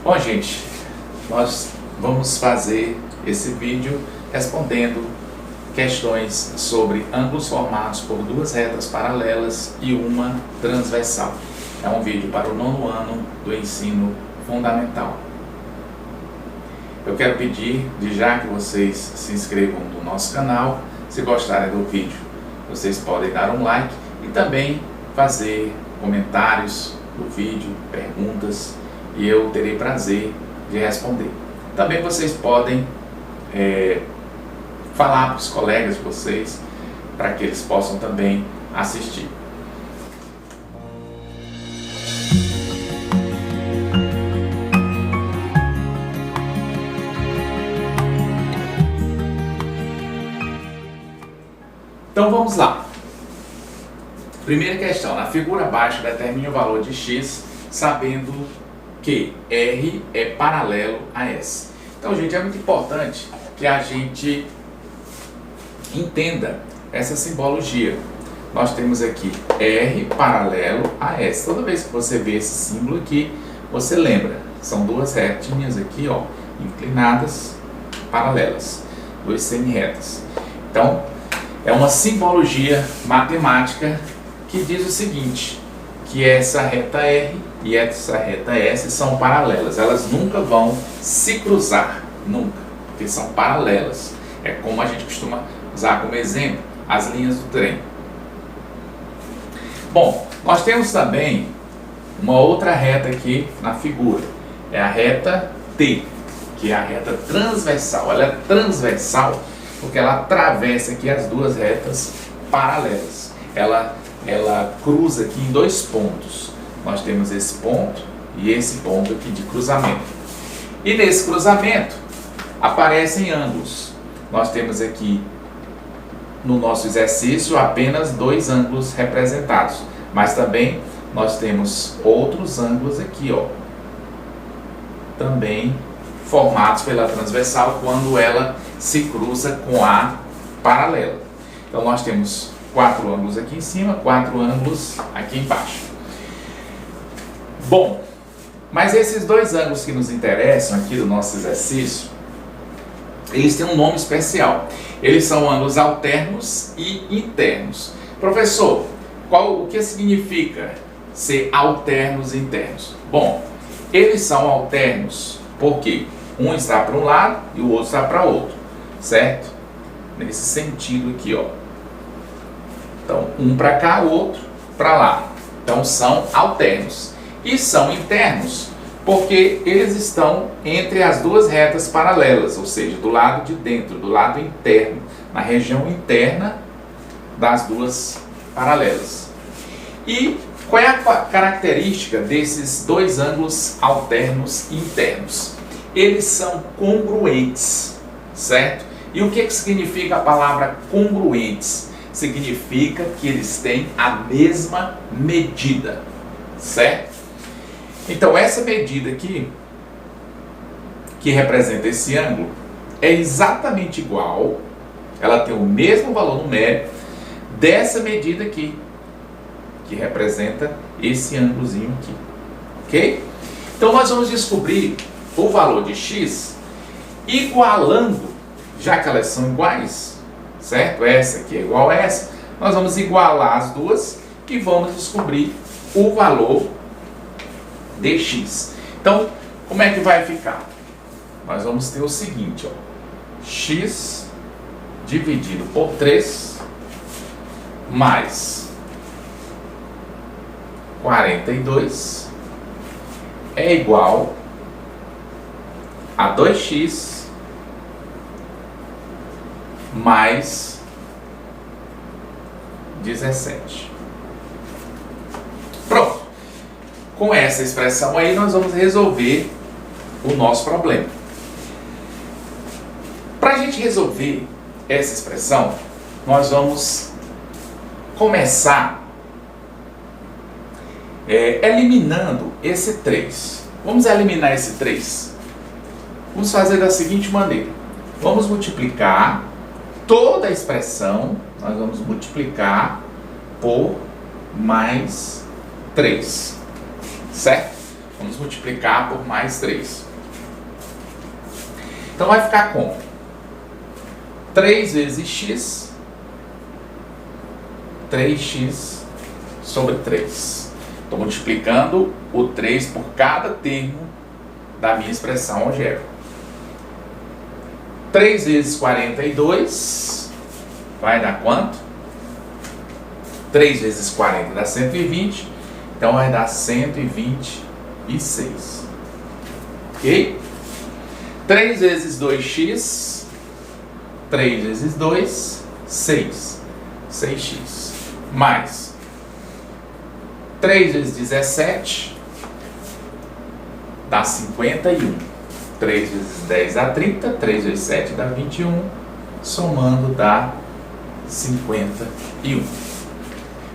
Bom, gente, nós vamos fazer esse vídeo respondendo questões sobre ângulos formados por duas retas paralelas e uma transversal. É um vídeo para o 9º ano do ensino fundamental. Eu quero pedir de já que vocês se inscrevam no nosso canal. Se gostarem do vídeo, vocês podem dar um like e também fazer comentários do vídeo, perguntas, e eu terei prazer de responder. Também vocês podem falar para os colegas de vocês, para que eles possam também assistir. Então vamos lá. Primeira questão, na figura abaixo determine o valor de x, sabendo que R é paralelo a S. Então, gente, é muito importante que a gente entenda essa simbologia. Nós temos aqui R paralelo a S. Toda vez que você vê esse símbolo aqui, você lembra. São duas retinhas aqui, ó, inclinadas, paralelas, duas semi-retas. Então, é uma simbologia matemática que diz o seguinte, que essa reta R e essa reta S são paralelas. Elas nunca vão se cruzar, nunca, porque são paralelas. É como a gente costuma usar como exemplo as linhas do trem. Bom, nós temos também uma outra reta aqui na figura. É a reta T, que é a reta transversal. Ela é transversal porque ela atravessa aqui as duas retas paralelas. Ela cruza aqui em dois pontos. Nós temos esse ponto e esse ponto aqui de cruzamento. E nesse cruzamento aparecem ângulos. Nós temos aqui no nosso exercício apenas dois ângulos representados, mas também nós temos outros ângulos aqui, ó, também formados pela transversal quando ela se cruza com a paralela. Então nós temos 4 ângulos aqui em cima, 4 ângulos aqui embaixo. Bom, mas esses dois ângulos que nos interessam aqui do nosso exercício, eles têm um nome especial. Eles são ângulos alternos e internos. Professor, o que significa ser alternos e internos? Bom, eles são alternos porque um está para um lado e o outro está para outro, certo? Nesse sentido aqui, ó. Então, um para cá, o outro para lá. Então, são alternos. E são internos porque eles estão entre as duas retas paralelas, ou seja, do lado de dentro, do lado interno, na região interna das duas paralelas. E qual é a característica desses dois ângulos alternos e internos? Eles são congruentes, certo? E o que significa a palavra congruentes? Significa que eles têm a mesma medida, certo? Então essa medida aqui, que representa esse ângulo, é exatamente igual, ela tem o mesmo valor numérico dessa medida aqui, que representa esse ângulozinho aqui, ok? Então nós vamos descobrir o valor de x igualando, já que elas são iguais, certo? Essa aqui é igual a essa, nós vamos igualar as duas e vamos descobrir o valor de x. Então, como é que vai ficar? Nós vamos ter o seguinte, ó, x dividido por 3 mais 42 é igual a 2x mais 17. Pronto. Com essa expressão aí, nós vamos resolver o nosso problema. Para a gente resolver essa expressão, nós vamos começar eliminando esse 3. Vamos eliminar esse 3. Vamos fazer da seguinte maneira. Vamos multiplicar toda a expressão, nós vamos multiplicar por mais 3. Certo? Vamos multiplicar por mais 3. Então vai ficar como? 3 vezes x, 3x sobre 3. Estou multiplicando o 3 por cada termo da minha expressão algébrica. 3 vezes 42 vai dar quanto? 3 vezes 40 dá 120, então vai dar 126. Ok? 3 vezes 2x, 3 vezes 2, 6. 6x. Mais 3 vezes 17 dá 51. 3 vezes 10 dá 30, 3 vezes 7 dá 21, somando dá 51.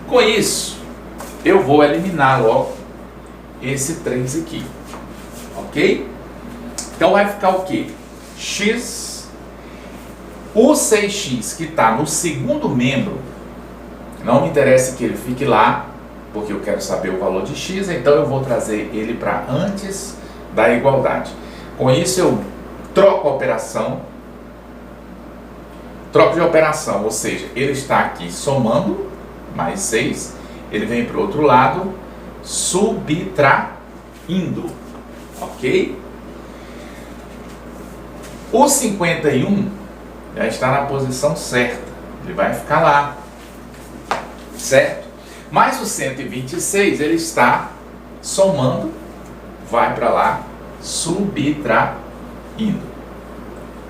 Com isso, eu vou eliminar logo esse 3 aqui, ok? Então vai ficar o quê? X, o 6x que está no segundo membro, não me interessa que ele fique lá, porque eu quero saber o valor de x, então eu vou trazer ele para antes da igualdade. Com isso eu troco a operação, troco de operação, ou seja, ele está aqui somando, mais 6, ele vem para o outro lado, subtraindo, ok? O 51 já está na posição certa, ele vai ficar lá, certo? Mas o 126, ele está somando, vai para lá, subtraindo,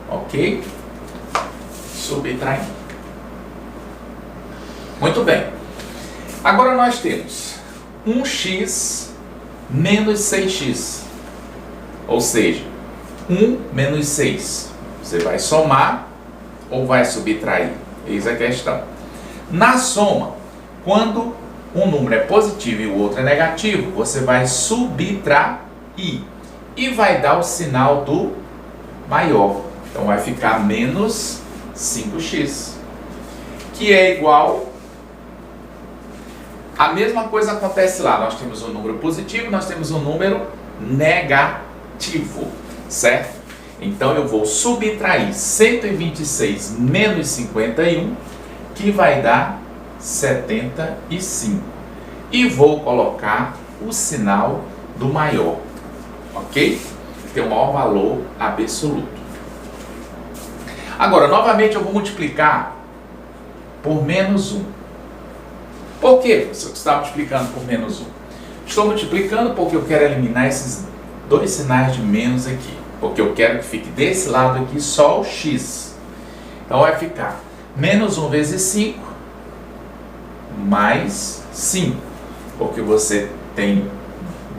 ok? Subtraindo. Muito bem. Agora nós temos 1x menos 6x, ou seja, 1 menos 6. Você vai somar ou vai subtrair? Eis a questão. Na soma, quando um número é positivo e o outro é negativo, você vai subtrair e vai dar o sinal do maior. Então vai ficar menos 5x, que é igual. A mesma coisa acontece lá. Nós temos um número positivo, nós temos um número negativo, certo? Então eu vou subtrair 126 menos 51, que vai dar 75. E vou colocar o sinal do maior, ok? Tem o maior valor absoluto. Agora, novamente eu vou multiplicar por menos 1. Por que você está multiplicando por menos 1? Estou multiplicando porque eu quero eliminar esses dois sinais de menos aqui. Porque eu quero que fique desse lado aqui só o x. Então vai ficar menos 1 vezes 5 mais 5. Porque você tem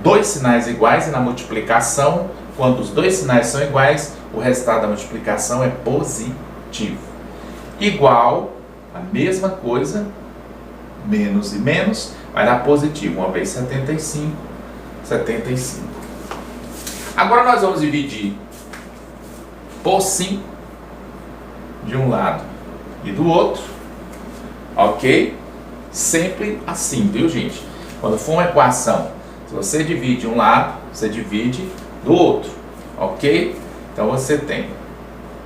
dois sinais iguais e na multiplicação, quando os dois sinais são iguais, o resultado da multiplicação é positivo. Igual, a mesma coisa, menos e menos, vai dar positivo. 1 vezes 75, 75. Agora nós vamos dividir por 5 de um lado e do outro, ok? Sempre assim, viu, gente? Quando for uma equação, se você divide um lado, você divide do outro, ok? Então você tem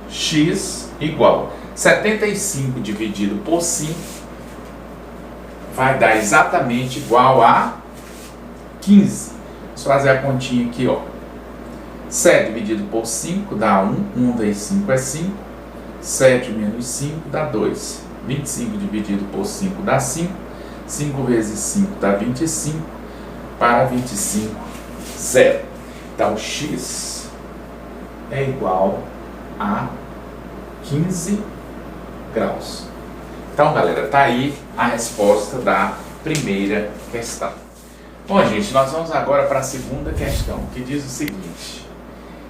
x igual 75 dividido por 5 vai dar exatamente igual a 15. Vamos fazer a continha aqui, ó. 7 dividido por 5 dá 1. 1 vezes 5 é 5. 7 menos 5 dá 2. 25 dividido por 5 dá 5. 5 vezes 5 dá 25. Para 25, 0. Então, x é igual a 15 graus. Então, galera, tá aí a resposta da primeira questão. Bom, gente, nós vamos agora para a segunda questão, que diz o seguinte: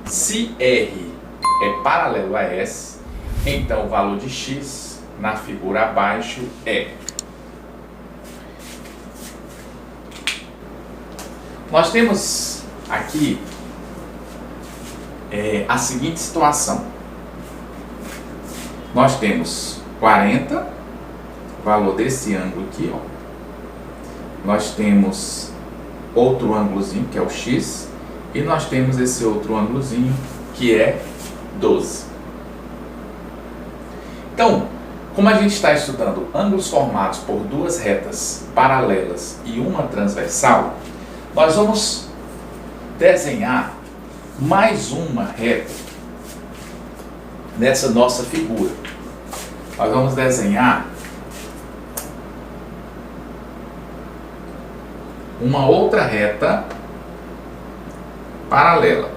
se R é paralelo a S, então o valor de x na figura abaixo é. Nós temos aqui a seguinte situação. Nós temos 40, valor desse ângulo aqui, ó. Nós temos outro ângulozinho, que é o x, e nós temos esse outro ângulozinho, que é 12. Então, como a gente está estudando ângulos formados por duas retas paralelas e uma transversal, nós vamos desenhar mais uma reta nessa nossa figura. Nós vamos desenhar uma outra reta paralela.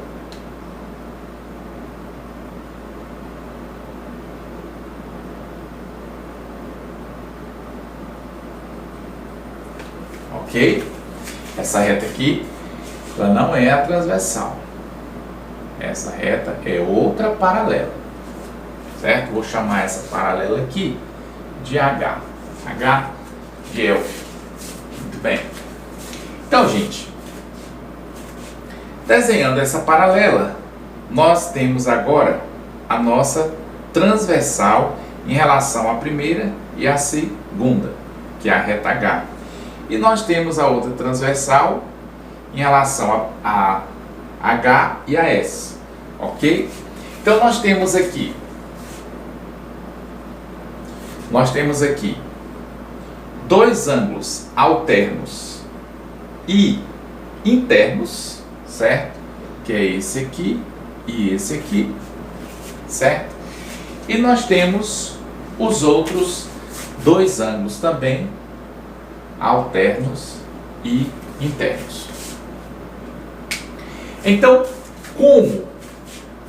Ok? Essa reta aqui, ela não é a transversal. Essa reta é outra paralela. Certo? Vou chamar essa paralela aqui de H. H de Elf. Muito bem. Então, gente, desenhando essa paralela, nós temos agora a nossa transversal em relação à primeira e à segunda, que é a reta H. E nós temos a outra transversal em relação a H e a S. Ok? Então, nós temos aqui dois ângulos alternos e internos, certo? Que é esse aqui e esse aqui, certo? E nós temos os outros dois ângulos também alternos e internos. Então, como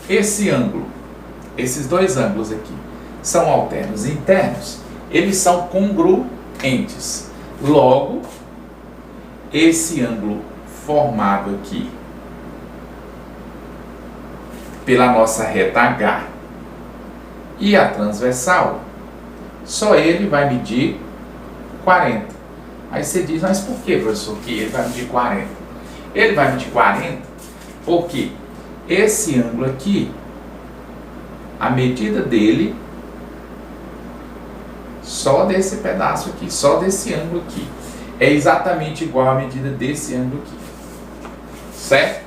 esses dois ângulos aqui são alternos e internos, eles são congruentes. Logo, esse ângulo formado aqui pela nossa reta H e a transversal, só ele vai medir 40. Aí você diz, mas por que, professor, que ele vai medir 40? Ele vai medir 40 porque esse ângulo aqui, a medida dele, só desse pedaço aqui, só desse ângulo aqui, é exatamente igual à medida desse ângulo aqui. Certo?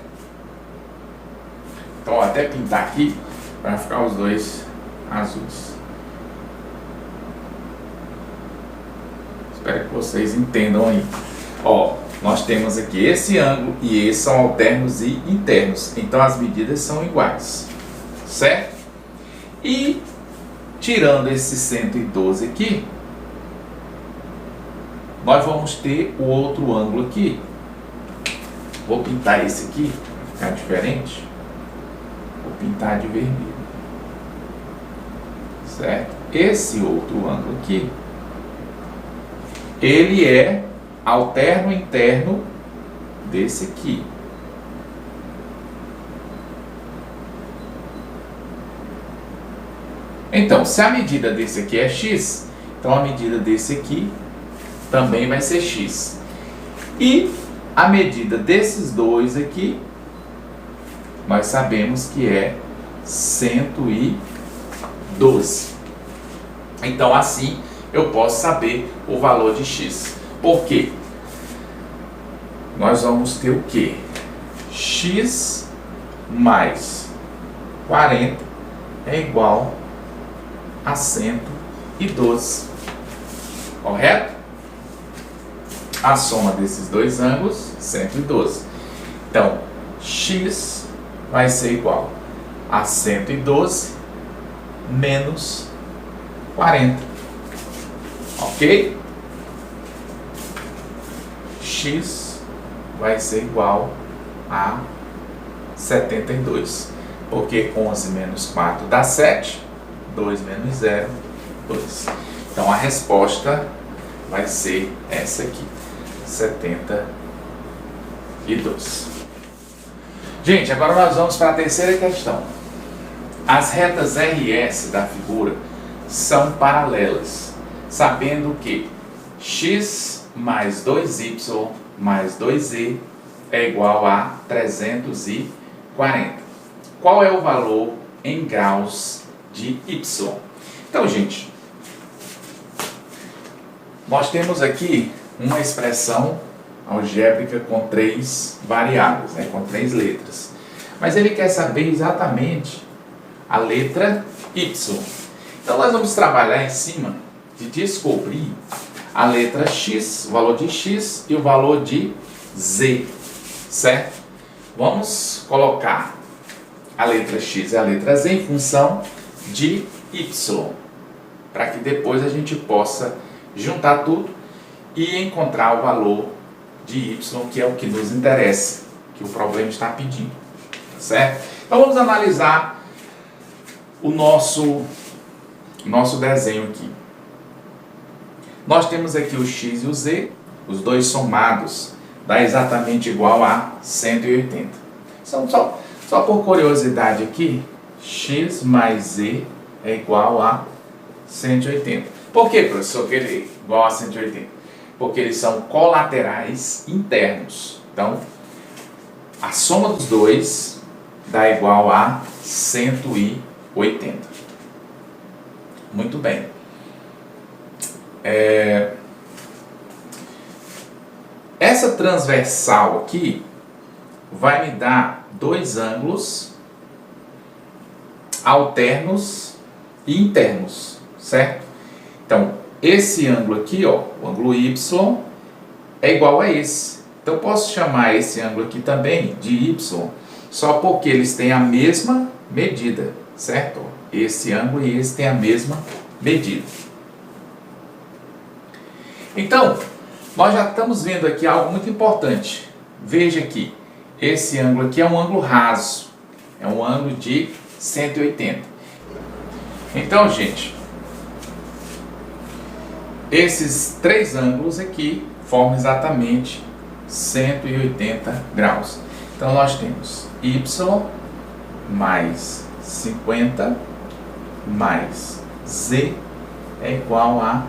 Então, vou até pintar aqui para ficar os dois azuis. Espero que vocês entendam aí. Ó, nós temos aqui esse ângulo e esse são alternos e internos. Então, as medidas são iguais. Certo? E, tirando esse 112 aqui, nós vamos ter o outro ângulo aqui. Vou pintar esse aqui, para ficar diferente. Vou pintar de vermelho. Certo? Esse outro ângulo aqui, ele é alterno interno desse aqui. Então, se a medida desse aqui é x, então a medida desse aqui também vai ser x. E a medida desses dois aqui, nós sabemos que é 112. Então, assim, eu posso saber o valor de x. Por quê? Nós vamos ter o quê? X mais 40 é igual a 112. Correto? A soma desses dois ângulos, 112. Então, x vai ser igual a 112 menos 40. Ok? X vai ser igual a 72. Porque 11 menos 4 dá 7. 2 menos 0, 2. Então, a resposta vai ser essa aqui, 72. Gente, agora nós vamos para a terceira questão. As retas RS da figura são paralelas, sabendo que x mais 2y mais 2z é igual a 340. Qual é o valor em graus de y? Então, gente, nós temos aqui uma expressão algébrica com 3 variáveis, né, com 3 letras. Mas ele quer saber exatamente a letra Y. Então nós vamos trabalhar em cima de descobrir a letra X, o valor de X e o valor de Z, certo? Vamos colocar a letra X e a letra Z em função de Y, para que depois a gente possa juntar tudo e encontrar o valor de Y, que é o que nos interessa, que o problema está pedindo, certo? Então vamos analisar o nosso desenho aqui. Nós temos aqui o X e o Z, os dois somados dá exatamente igual a 180. Então, só por curiosidade aqui, X mais Z é igual a 180. Por que, professor, que ele é igual a 180? Porque eles são colaterais internos. Então, a soma dos dois dá igual a 180. Muito bem. Essa transversal aqui vai me dar dois ângulos alternos e internos, certo? Então, esse ângulo aqui, ó, o ângulo Y, é igual a esse. Então, eu posso chamar esse ângulo aqui também de Y, só porque eles têm a mesma medida, certo? Esse ângulo e esse têm a mesma medida. Então, nós já estamos vendo aqui algo muito importante. Veja aqui, esse ângulo aqui é um ângulo raso, é um ângulo de 180. Então, gente, esses três ângulos aqui formam exatamente 180 graus. Então, nós temos Y mais 50 mais Z é igual a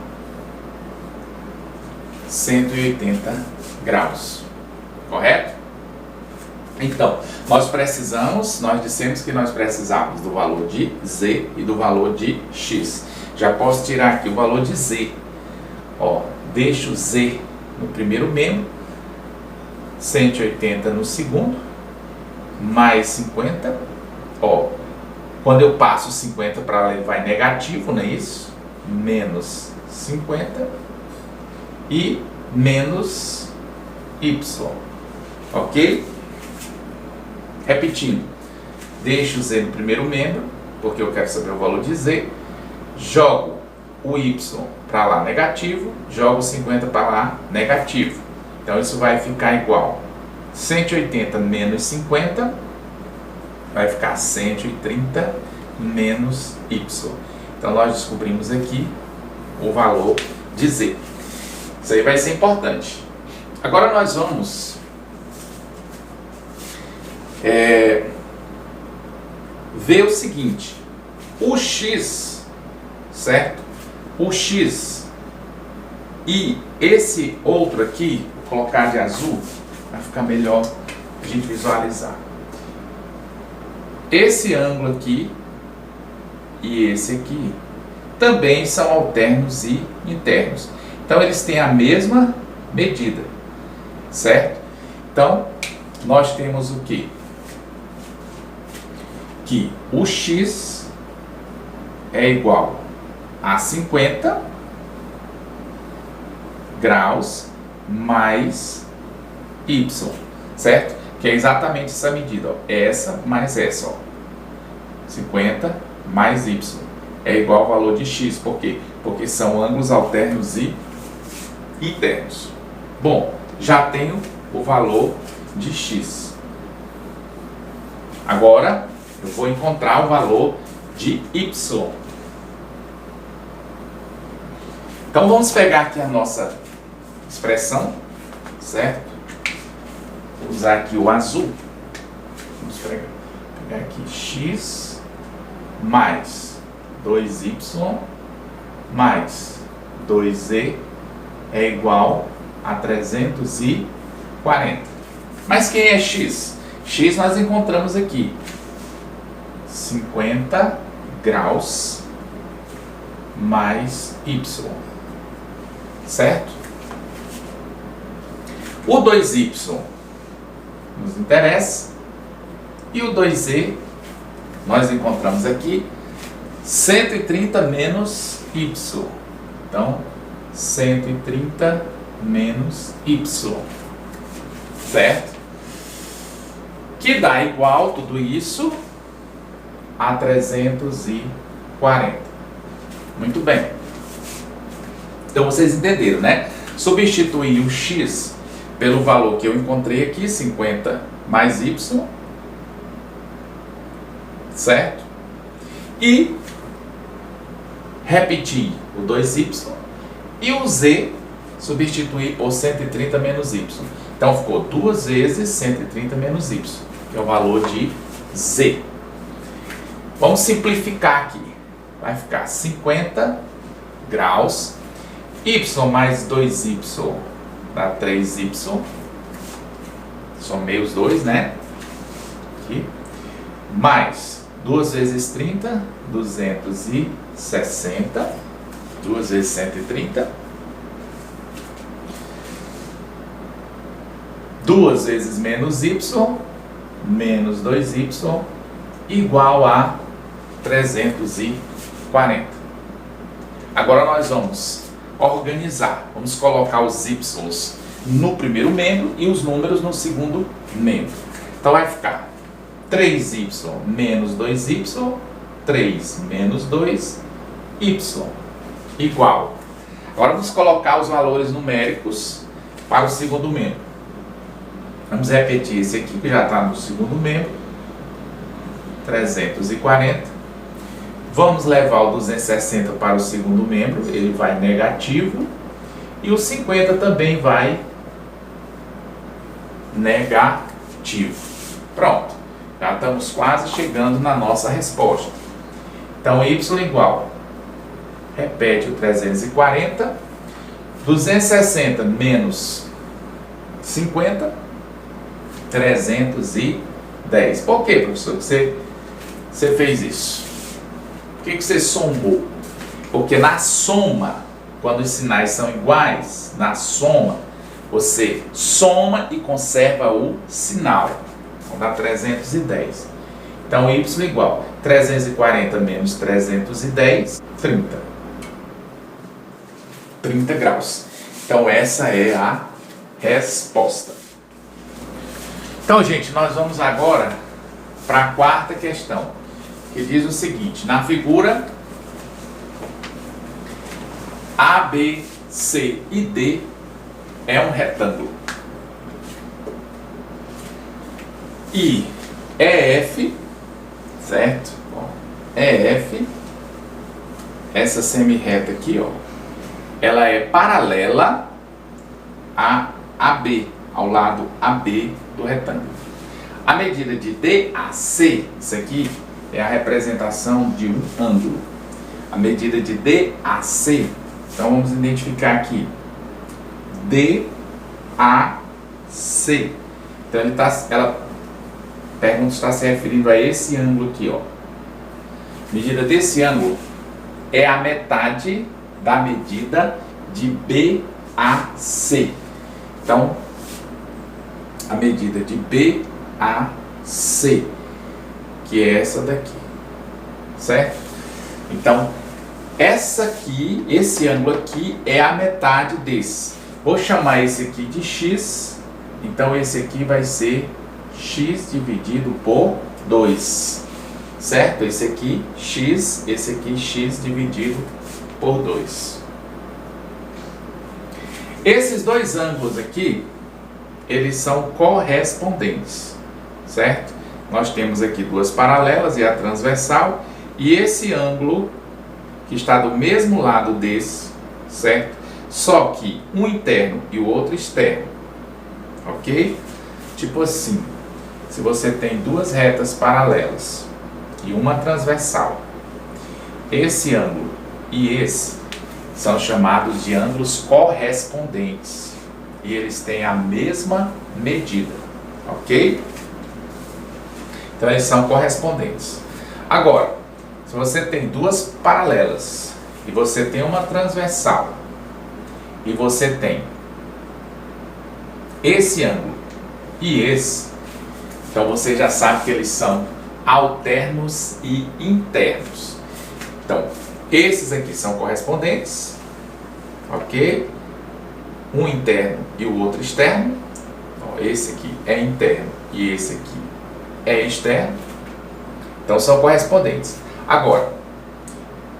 180 graus, correto? Então, nós dissemos que nós precisávamos do valor de Z e do valor de X. Já posso tirar aqui o valor de Z. Ó, deixo o Z no primeiro membro, 180 no segundo, mais 50. Ó, quando eu passo 50 para lá, ele vai negativo, não é isso? Menos 50 e menos Y, ok? Repetindo, deixo o Z no primeiro membro, porque eu quero saber o valor de Z, jogo o Y para lá negativo, jogo 50 para lá negativo. Então isso vai ficar igual 180 menos 50, vai ficar 130 menos Y. Então nós descobrimos aqui o valor de Z. Isso aí vai ser importante. Agora nós vamos ver o seguinte. O X, certo? O X e esse outro aqui, vou colocar de azul, vai ficar melhor a gente visualizar. Esse ângulo aqui e esse aqui também são alternos e internos. Então, eles têm a mesma medida, certo? Então, nós temos o quê? Que o X é igual a 50 graus mais Y, certo? Que é exatamente essa medida, ó. Essa mais essa, ó. 50 mais Y é igual ao valor de X. Por quê? Porque são ângulos alternos e internos. Bom, já tenho o valor de X. Agora, eu vou encontrar o valor de Y. Então, vamos pegar aqui a nossa expressão, certo? Vou usar aqui o azul. Vamos pegar aqui X mais 2Y mais 2Z é igual a 340. Mas quem é X? X nós encontramos aqui 50 graus mais Y, certo? O 2y nos interessa e o 2z nós encontramos aqui 130 menos y. Então, 130 menos y, certo? Que dá igual tudo isso a 340. Muito bem. Então vocês entenderam, né? Substituir o x pelo valor que eu encontrei aqui, 50 mais y, certo? E repetir o 2y e o z substituir por 130 menos y. Então ficou 2 vezes 130 menos y, que é o valor de z. Vamos simplificar aqui. Vai ficar 50 graus, y mais 2y dá 3y. Somei os dois, né? Aqui. Mais 2 vezes 30, 260. 2 vezes 130. 2 vezes menos y, menos 2y, igual a 340. Agora nós vamos organizar. Vamos colocar os y's no primeiro membro e os números no segundo membro. Então vai ficar 3y menos 2y, 3 menos 2, y, igual. Agora vamos colocar os valores numéricos para o segundo membro. Vamos repetir esse aqui que já está no segundo membro, 340. Vamos levar o 260 para o segundo membro, ele vai negativo. E o 50 também vai negativo. Pronto, já estamos quase chegando na nossa resposta. Então, y igual, repete o 340, 260 menos 50, 310. Por que, professor, que você fez isso? Por que você somou? Porque na soma, quando os sinais são iguais, na soma, você soma e conserva o sinal. Então dá 310. Então y igual 340 menos 310, 30. 30 graus. Então essa é a resposta. Então, gente, nós vamos agora para a quarta questão, que diz o seguinte: na figura A, B, C e D é um retângulo. E EF, certo? Ó, EF, essa semi-reta aqui, ó, ela é paralela a AB, ao lado AB do retângulo. A medida de DAC, isso aqui é a representação de um ângulo. A medida de DAC, então vamos identificar aqui, DAC. Então ela pergunta se está se referindo a esse ângulo aqui, ó. A medida desse ângulo é a metade da medida de BAC. Então, a medida de BAC, que é essa daqui, certo? Então, essa aqui, esse ângulo aqui é a metade desse. Vou chamar esse aqui de x, então esse aqui vai ser x dividido por 2, certo? Esse aqui x dividido por 2. Esses dois ângulos aqui, eles são correspondentes, certo? Nós temos aqui duas paralelas e a transversal, e esse ângulo que está do mesmo lado desse, certo? Só que um interno e o outro externo, ok? Tipo assim, se você tem duas retas paralelas e uma transversal, esse ângulo e esse são chamados de ângulos correspondentes e eles têm a mesma medida, ok? Então eles são correspondentes. Agora, se você tem duas paralelas e você tem uma transversal e você tem esse ângulo e esse, então você já sabe que eles são alternos e internos. Então, esses aqui são correspondentes, ok? Um interno e o outro externo. Ó, esse aqui é interno e esse aqui é externo. Então, são correspondentes. Agora,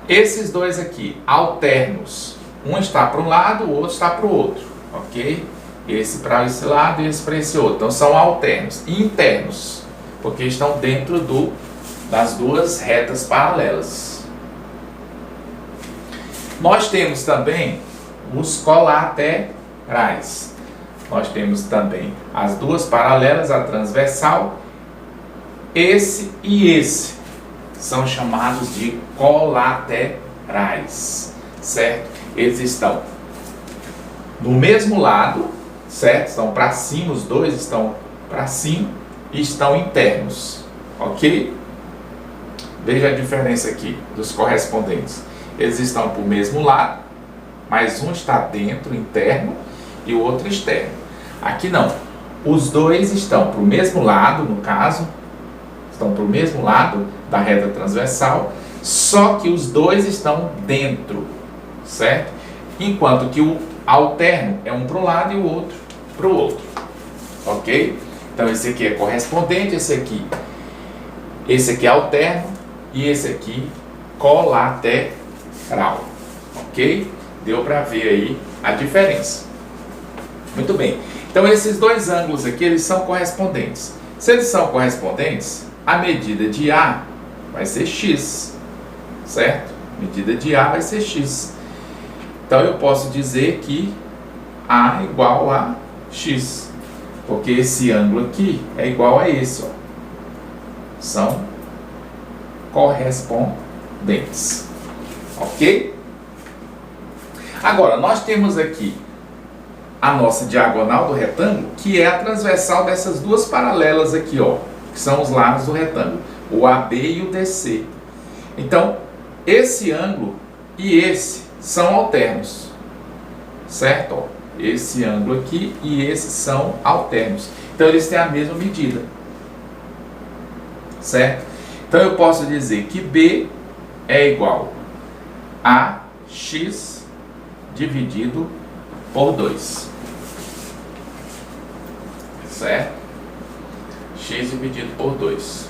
esses dois aqui, alternos, um está para um lado, o outro está para o outro, ok? Esse para esse lado e esse para esse outro. Então, são alternos e internos, porque estão dentro das duas retas paralelas. Nós temos também os colaterais. Nós temos também as duas paralelas, a transversal. Esse e esse são chamados de colaterais, certo? Eles estão no mesmo lado, certo? Estão para cima, os dois estão para cima e estão internos, ok? Veja a diferença aqui dos correspondentes. Eles estão para o mesmo lado, mas um está dentro, interno, e o outro externo. Aqui não. Os dois estão para o mesmo lado, no caso, estão para o mesmo lado da reta transversal, só que os dois estão dentro, certo? Enquanto que o alterno é um para um lado e o outro para o outro, ok? Então esse aqui é correspondente, esse aqui é alterno e esse aqui colateral, ok? Deu para ver aí a diferença. Muito bem. Então esses dois ângulos aqui, eles são correspondentes. Se eles são correspondentes, a medida de A vai ser x, certo? A medida de A vai ser x. Então eu posso dizer que A igual a x, porque esse ângulo aqui é igual a esse, ó. São correspondentes, ok? Agora, nós temos aqui a nossa diagonal do retângulo, que é a transversal dessas duas paralelas aqui, ó, que são os lados do retângulo, o AB e o DC. Então, esse ângulo e esse são alternos, certo? Ó, esse ângulo aqui e esse são alternos. Então, eles têm a mesma medida, certo? Então, eu posso dizer que B é igual a x dividido por 2, certo? X dividido por 2.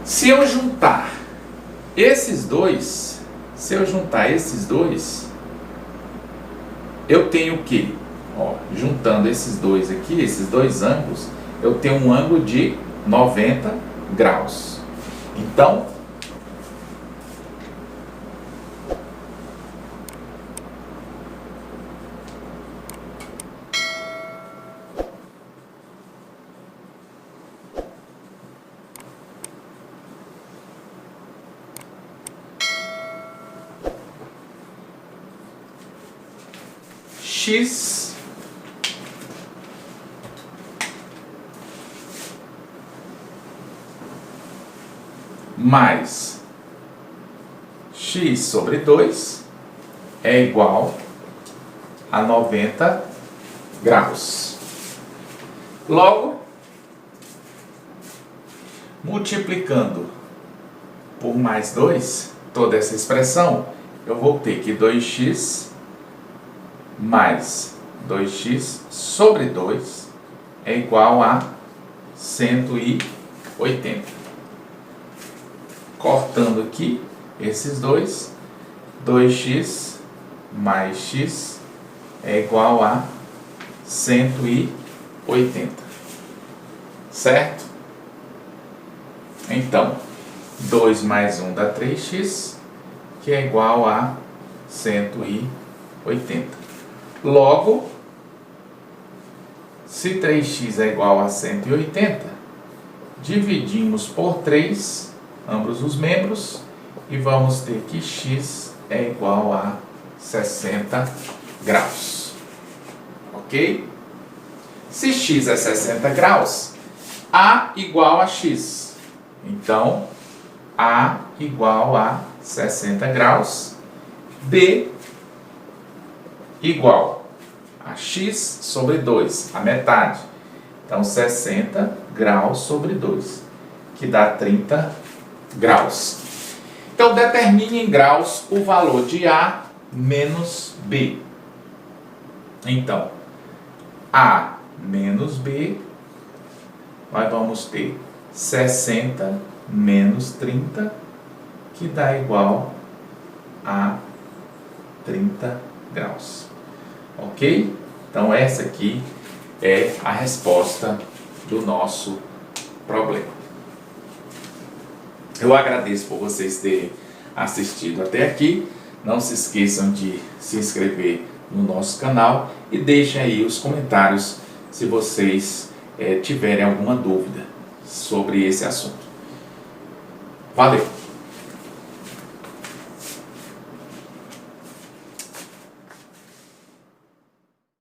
Se eu juntar esses dois, eu tenho o quê? Ó, juntando esses dois aqui, esses dois ângulos, eu tenho um ângulo de 90 graus. Então, x mais x sobre 2 é igual a 90 graus. Logo, multiplicando por mais 2, toda essa expressão, eu vou ter que 2x mais 2x sobre 2 é igual a 180. Cortando aqui esses dois, 2x mais x é igual a 180, certo? Então, 2 mais 1 dá 3x, que é igual a 180. Logo, se 3x é igual a 180, dividimos por 3 ambos os membros e vamos ter que x é igual a 60 graus. Ok? Se x é 60 graus, A igual a x. Então, A igual a 60 graus, B igual a x sobre 2, a metade. Então, 60 graus sobre 2, que dá 30 graus. Então, determine em graus o valor de A menos B. Então, A menos B, nós vamos ter 60 menos 30, que dá igual a 30 graus. Ok? Então, essa aqui é a resposta do nosso problema. Eu agradeço por vocês terem assistido até aqui. Não se esqueçam de se inscrever no nosso canal e deixem aí os comentários se vocês tiverem alguma dúvida sobre esse assunto. Valeu!